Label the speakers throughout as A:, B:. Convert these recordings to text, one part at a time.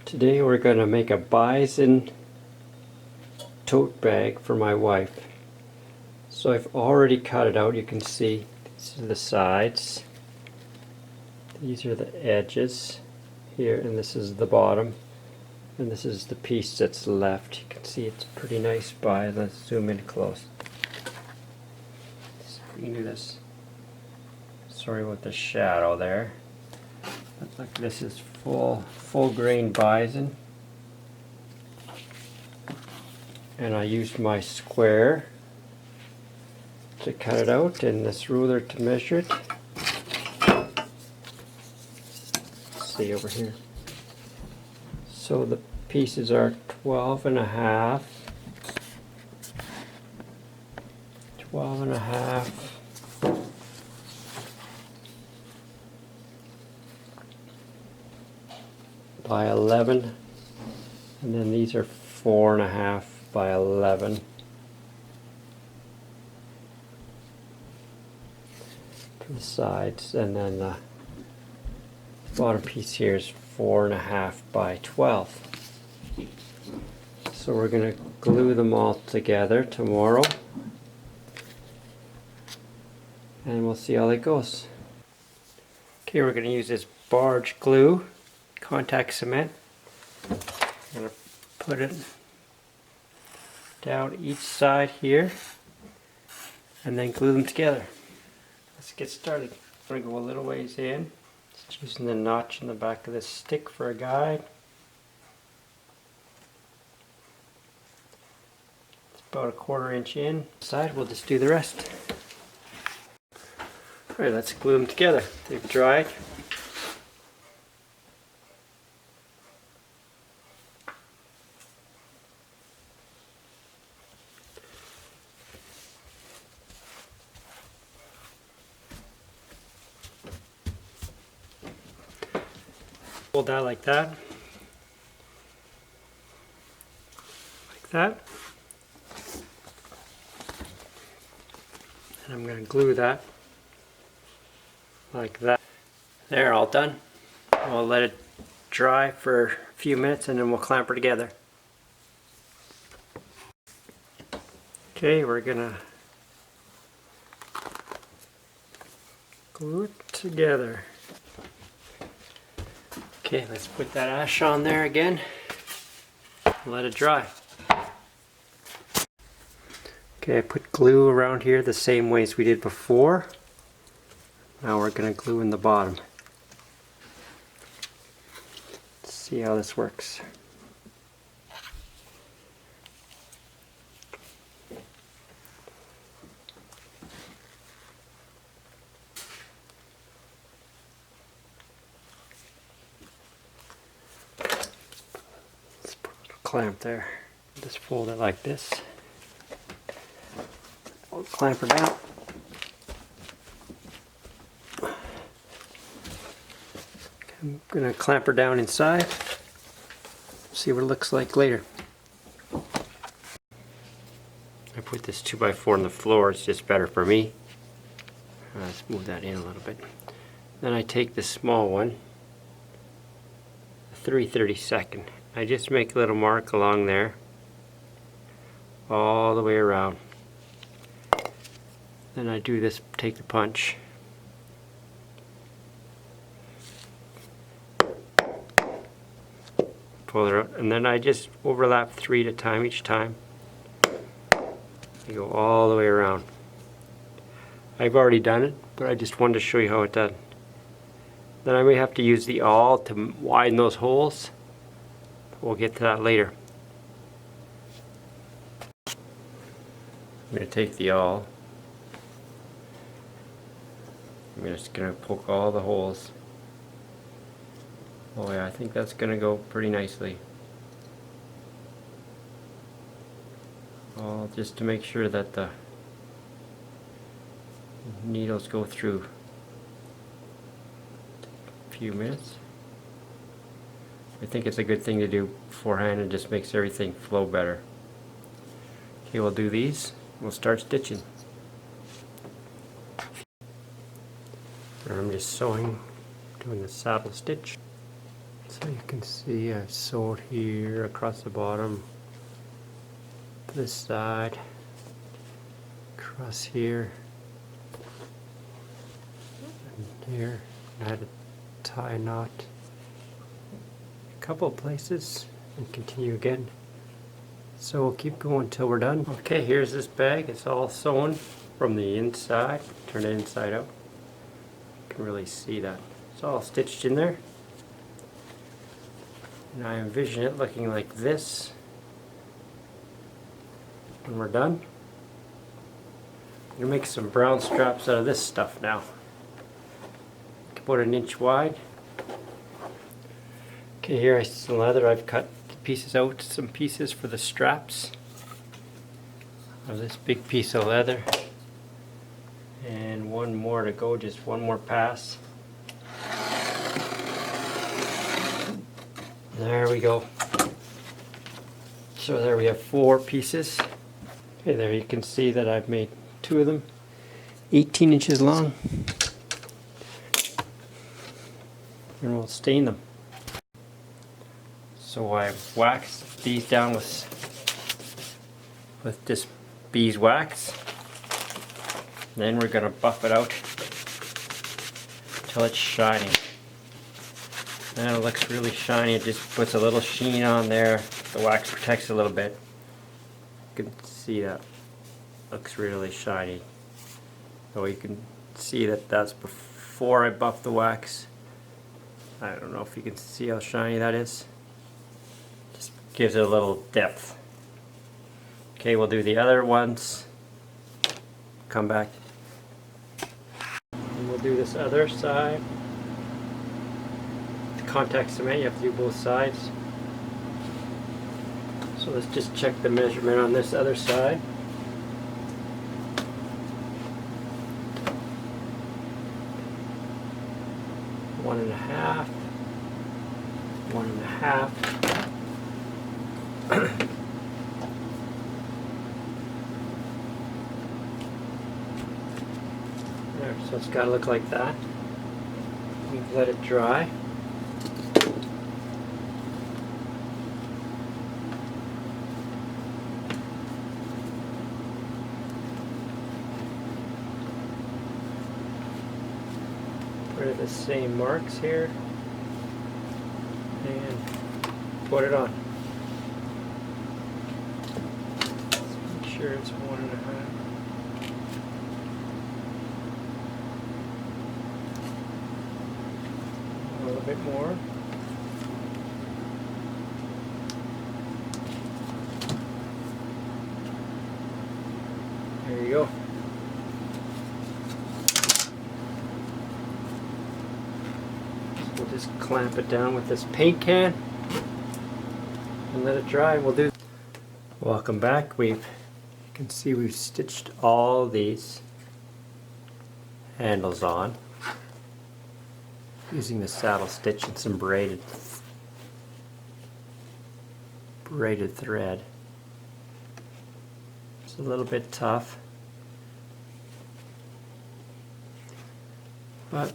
A: Today we're going to make a bison tote bag for my wife. So I've already cut it out. You can see these are the sides, these are the edges here, and this is the bottom, and this is the piece that's left. You can see it's pretty nice by. Let's zoom in close. So you can do this. Sorry about the shadow there. But look, this is full grain bison, and I used my square to cut it out and this ruler to measure it. Let's see over here. So the pieces are 12 and a half by 11, and then these are 4.5 by 11. For the sides, and then the bottom piece here is 4.5 by 12. So we're going to glue them all together tomorrow, and we'll see how that goes. Okay, we're going to use this barge glue, contact cement. I'm going to put it down each side here and then glue them together. Let's get started. I'm going to go a little ways in, just using the notch in the back of this stick for a guide. It's about 1/4 inch in. Side, we'll just do the rest. Alright, let's glue them together. They've dried. Hold that like that. Like that. And I'm going to glue that like that. There, all done. We'll let it dry for a few minutes and then we'll clamp her together. Okay, we're going to glue it together. Okay, let's put that ash on there again and let it dry. Okay, I put glue around here the same way as we did before. Now we're going to glue in the bottom. Let's see how this works. Clamp there. Just fold it like this. I'll clamp her down. I'm going to clamp her down inside. See what it looks like later. I put this 2x4 on the floor. It's just better for me. Let's move that in a little bit. Then I take the small one, 3/32. I just make a little mark along there, all the way around. Then I do this, take the punch. Pull it out, and then I just overlap 3 at a time each time. I go all the way around. I've already done it, but I just wanted to show you how it's done. Then I may have to use the awl to widen those holes. We'll get to that later. I'm going to take the awl. I'm just going to poke all the holes. Oh yeah, I think that's going to go pretty nicely. All just to make sure that the needles go through. A few minutes. I think it's a good thing to do beforehand. It just makes everything flow better. Okay, we'll do these. We'll start stitching. And I'm just sewing, doing the saddle stitch. So you can see I've sewed here across the bottom, this side, across here, and here. I had to tie a knot a couple of places and continue again. So we'll keep going until we're done. Okay, here's this bag. It's all sewn from the inside. Turn it inside out. You can really see that. It's all stitched in there. And I envision it looking like this when we're done. I'm going to make some brown straps out of this stuff now. About an inch wide. Okay, here is some leather. I've cut the pieces out, some pieces for the straps of this big piece of leather. And one more to go, just one more pass. There we go. So there we have 4 pieces. Okay, there you can see that I've made 2 of them, 18 inches long. And we'll stain them. So I waxed these down with this beeswax. Then we're going to buff it out until it's shiny. Now it looks really shiny. It just puts a little sheen on there. The wax protects a little bit. You can see that. Looks really shiny. So you can see that that's before I buff the wax. I don't know if you can see how shiny that is. Just gives it a little depth. Okay, we'll do the other ones. Come back. And we'll do this other side. The contact cement, you have to do both sides. So let's just check the measurement on this other side. One and a half. There, so it's got to look like that. We've let it dry. Put it the same marks here and put it on. Let's make sure it's 1.5. A little bit more. There you go. We'll just clamp it down with this paint can and let it dry. We'll do. Welcome back. You can see we've stitched all these handles on using the saddle stitch and some braided thread. It's a little bit tough, but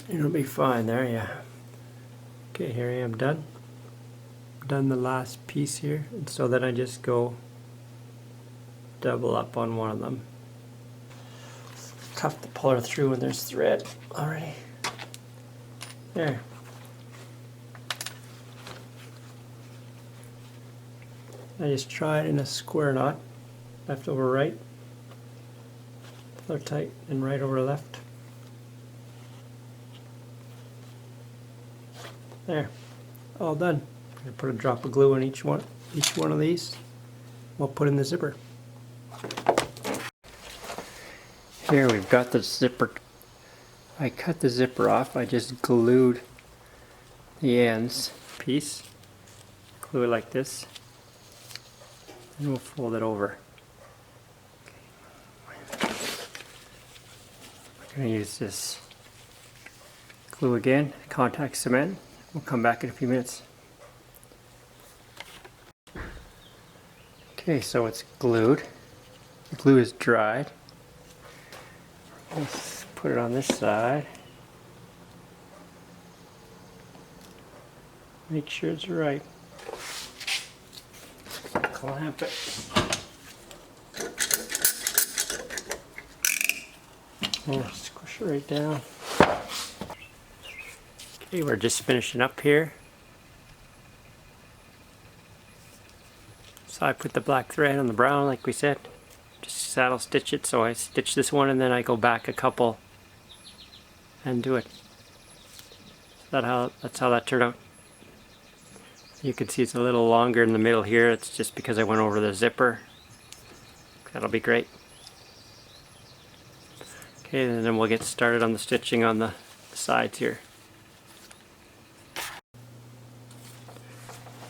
A: it'll be fine. There, yeah. Okay, here I am done. Done the last piece here, and so then I just go double up on one of them. Tough to pull her through when there's thread already. There. I just try it in a square knot, left over right, pull her tight, and right over left. There, all done. I'm gonna put a drop of glue on each one of these. We'll put in the zipper. Here we've got the zipper. I cut the zipper off. I just glued the ends piece. Glue it like this, and we'll fold it over. I'm gonna use this glue again, contact cement. We'll come back in a few minutes. Okay, so it's glued. The glue is dried. Let's put it on this side. Make sure it's right. Clamp it. And squish it right down. Okay, we're just finishing up here. So I put the black thread on the brown like we said. Just saddle stitch it, so I stitch this one and then I go back a couple and do it. That's how that turned out. You can see it's a little longer in the middle here. It's just because I went over the zipper. That'll be great. Okay, and then we'll get started on the stitching on the sides here.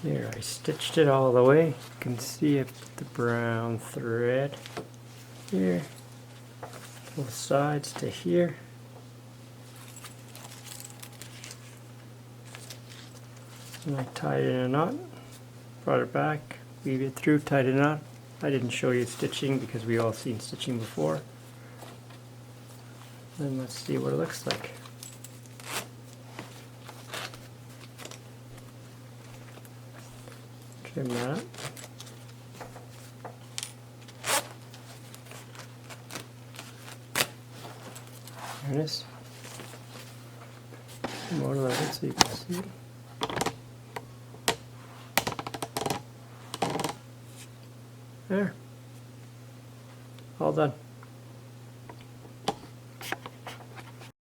A: Here, I stitched it all the way. You can see I put the brown thread here, both sides to here. And I tied it in a knot, brought it back, weave it through, tied it in a knot. I didn't show you stitching because we all seen stitching before. Then let's see what it looks like. Trim that up. There it is. More of it so you can see it. There. All done.